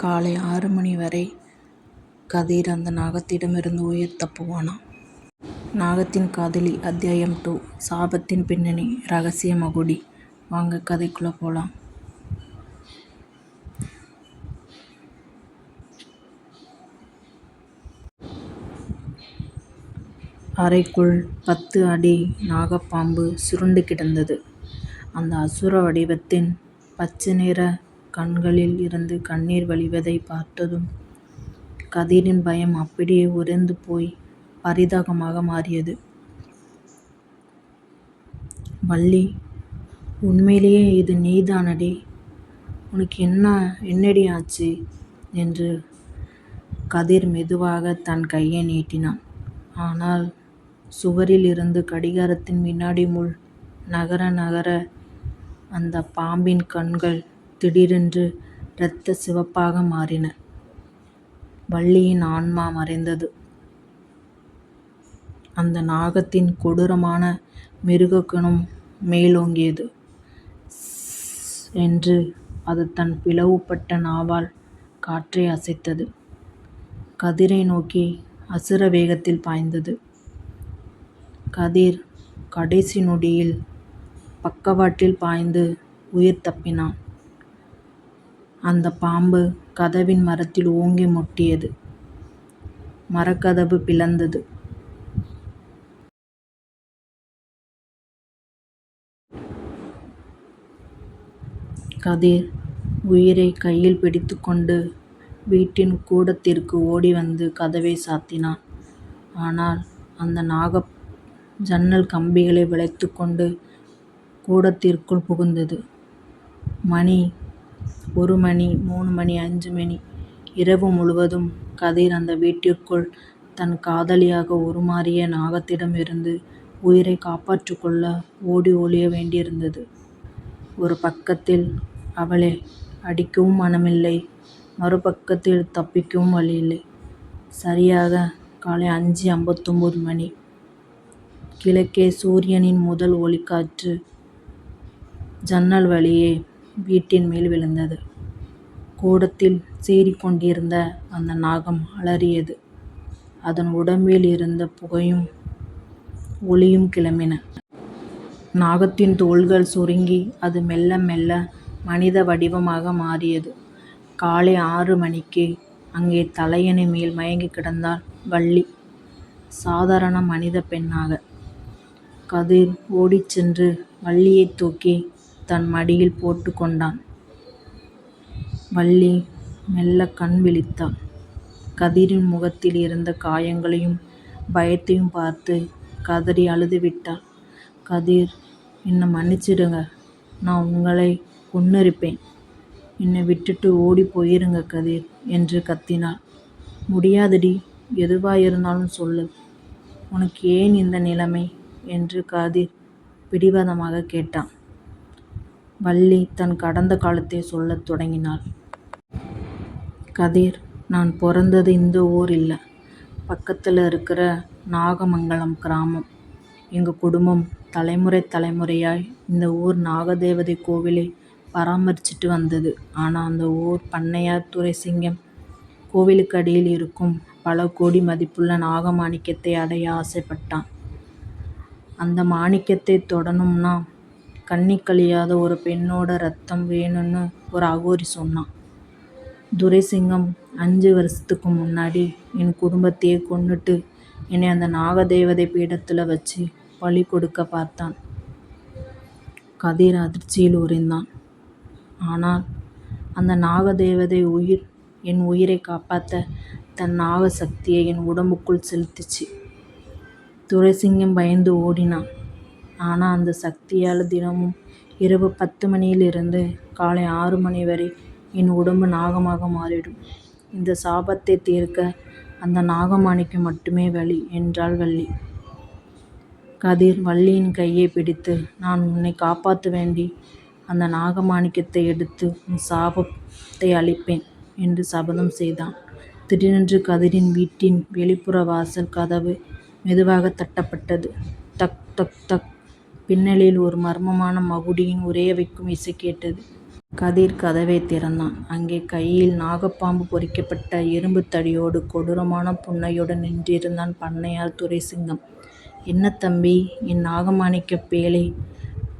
காலை 6 மணி வரை கதிர் அந்த நாகத்திடமிருந்து உயிர் தப்புவானாம். நாகத்தின் காதலி அத்தியாயம் 2 சாபத்தின் பின்னணி ரகசிய மகுடி. வாங்க கதைக்குள்ள போலாம். அறைக்குள் 10 அடி நாகப்பாம்பு சுருண்டு கிடந்தது. அந்த அசுர வடிவத்தின் பச்சை நிற கண்களில் இருந்து கண்ணீர் வழிவதை பார்த்ததும் கதிரின் பயம் அப்படியே உறைந்து போய் பரிதாபமாக மாறியது. வள்ளி, உண்மையிலேயே இது நீதானடி? உனக்கு என்னடி ஆச்சு என்று கதிர் மெதுவாக தன் கையை நீட்டினான். ஆனால் சுவரில் இருந்து கடிகாரத்தின் வினாடி முள் நகர நகர அந்த பாம்பின் கண்கள் திடீரென்று இரத்த சிவப்பாக மாறின. வள்ளியின் ஆன்மா மறைந்தது. அந்த நாகத்தின் கொடூரமான மிருகக்குணம் மேலோங்கியது. என்று அது தன் பிளவுபட்ட நாவால் காற்றை அசைத்தது. கதிரை நோக்கி அசுர வேகத்தில் பாய்ந்தது. கதிர் கடைசி நொடியில் பக்கவாட்டில் பாய்ந்து உயிர் தப்பினான். அந்த பாம்பு கதவின் மரத்தில் ஓங்கி முட்டியது. மரக்கதவு பிளந்தது. கதிர் உயிரை கையில் பிடித்துக்கொண்டு வீட்டின் கூடத்திற்கு ஓடி வந்து கதவை சாத்தினான். ஆனால் அந்த நாகம் ஜன்னல் கம்பிகளை வளைத்துக்கொண்டு கூடத்திற்குள் புகுந்தது. மணி 1 மணி, 3 மணி, 5 மணி. இரவு முழுவதும் கதிர் அந்த வீட்டிற்குள் தன் காதலியாக உருமாறிய நாகத்திடமிருந்து உயிரை காப்பாற்றிக்கொள்ள ஓடி ஒளிய வேண்டியிருந்தது. ஒரு பக்கத்தில் அவளை அடிக்கவும் மனமில்லை, மறுபக்கத்தில் தப்பிக்கவும் வழியில்லை. சரியாக காலை 5:59 மணி. கிழக்கே சூரியனின் முதல் ஒளிக்காற்று ஜன்னல் வழியே வீட்டின் மேல் விழுந்தது. கூடத்தில் சீறிக்கொண்டிருந்த அந்த நாகம் அலறியது. அதன் உடம்பில் இருந்த புகையும் ஒளியும் கிளம்பின. நாகத்தின் தோள்கள் சுருங்கி அது மெல்ல மெல்ல மனித வடிவமாக மாறியது. காலை 6 மணிக்கு அங்கே தலையணை மேல் மயங்கி கிடந்தாள் வள்ளி, சாதாரண மனித பெண்ணாக. கதிர் ஓடிச் சென்று வள்ளியை தூக்கி தன் மடியில் போட்டு கொண்டான். வள்ளி மெல்ல கண் விழித்தாள். கதிரின் முகத்தில் இருந்த காயங்களையும் பயத்தையும் பார்த்து கதறி அழுதுவிட்டாள். கதிர், என்னை மன்னிச்சிடுங்க, நான் உங்களை கொன்னிருப்பேன். என்னை விட்டுட்டு ஓடி போயிருங்க கதிர் என்று கத்தினாள். முடியாதுடி, எதுவாயிருந்தாலும் சொல்லு. உனக்கு ஏன் இந்த நிலைமை என்று கதிர் பிடிவாதமாக கேட்டான். வள்ளி தன் கடந்த காலத்தை சொல்லத் தொடங்கினாள். கதிர், நான் பிறந்தது இந்த ஊர் இல்லை, பக்கத்தில் இருக்கிற நாகமங்கலம் கிராமம். எங்கள் குடும்பம் தலைமுறையாய் இந்த ஊர் நாகதேவதை கோவிலை பராமரிச்சுட்டு வந்தது. ஆனால் அந்த ஊர் பண்ணையார் துரைசிங்கம் கோவிலுக்கு அடியில் இருக்கும் பல கோடி மதிப்புள்ள நாகமாணிக்கத்தை அடைய ஆசைப்பட்டான். அந்த மாணிக்கத்தை தொடணும்னா கண்ணி கழியாத ஒரு பெண்ணோட ரத்தம் வேணும்னு ஒரு அகோரி சொன்னான். துரைசிங்கம் 5 வருஷத்துக்கு முன்னாடி என் குடும்பத்தையே கொன்னுட்டு என்னை அந்த நாகதேவதை பீடத்தில் வச்சு பலி கொடுக்க பார்த்தான். கதிர் அதிர்ச்சியில் உறைந்தான். ஆனால் அந்த நாகதேவதை என் உயிரை காப்பாற்ற தன் நாக சக்தியை என் உடம்புக்குள் செலுத்திச்சு. துரைசிங்கம் பயந்து ஓடினான். ஆனால் அந்த சக்தியால் தினமும் இரவு 10 மணியிலிருந்து காலை 6 மணி வரை என் உடம்பு நாகமாக மாறிடும். இந்த சாபத்தை தீர்க்க அந்த நாகமாணிக்கம் மட்டுமே வழி என்றாள் வள்ளி. கதிர் வள்ளியின் கையை பிடித்து, நான் உன்னை காப்பாற்ற வேண்டி அந்த நாகமாணிக்கத்தை எடுத்து உன் சாபத்தை அழிப்பேன் என்று சபதம் செய்தான். திடீரென்று கதிரின் வீட்டின் வெளிப்புற வாசல் கதவு மெதுவாக தட்டப்பட்டது. தக் தக் தக். பின்னலில் ஒரு மர்மமான மகுடியின் உறைய வைக்கும் இசை கேட்டது. கதிர் கதவைத் திறந்தான். அங்கே கையில் நாகப்பாம்பு பொறிக்கப்பட்ட இரும்புத் தடியோடு கொடூரமான புன்னகையுடன் நின்றிருந்தான் பண்ணையார் துரைசிங்கம். என்ன தம்பி, என் நாகமாணிக்கப் பேழை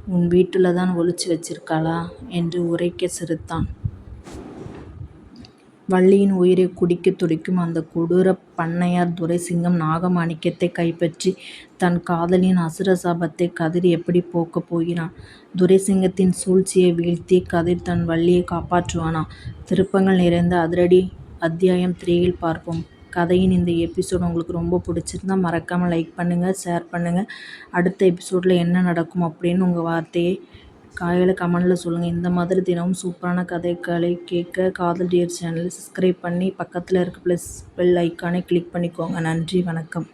உன் வீட்டுலதான் ஒளிச்சு வச்சிருக்காளா என்று உரைக்கச் சிரித்தான். வள்ளியின் உயிரைக் குடிக்கத் துடிக்கும் அந்தக் கொடூரப் பண்ணையார் துரைசிங்கம் நாகமாணிக்கத்தைக் கைப்பற்றி தன் காதலியின் அசுர சாபத்தைக் கதிர் எப்படிப் போக்கப் போகிறான்? துரைசிங்கத்தின் சூழ்ச்சியை வீழ்த்தி கதிர் தன் வள்ளியைக் காப்பாற்றுவானா? திருப்பங்கள் நிறைந்த அதிரடி அத்தியாயம் 3ல் பார்ப்போம். கதையின் இந்த எபிசோட் உங்களுக்கு ரொம்ப பிடிச்சிருந்தா மறக்காம லைக் பண்ணுங்க, ஷேர் பண்ணுங்க. அடுத்த எபிசோட்ல என்ன நடக்கும் அப்படின்னு உங்க வார்த்தையை கமெண்ட்ல சொல்லுங்க. இந்த மாதிரி தினமும் சூப்பரான கதைகளை கேட்க காதல் டியர் சேனலை சப்ஸ்கிரைப் பண்ணி பக்கத்துல இருக்க பெல் ஐக்கானை கிளிக் பண்ணிக்கோங்க. நன்றி, வணக்கம்.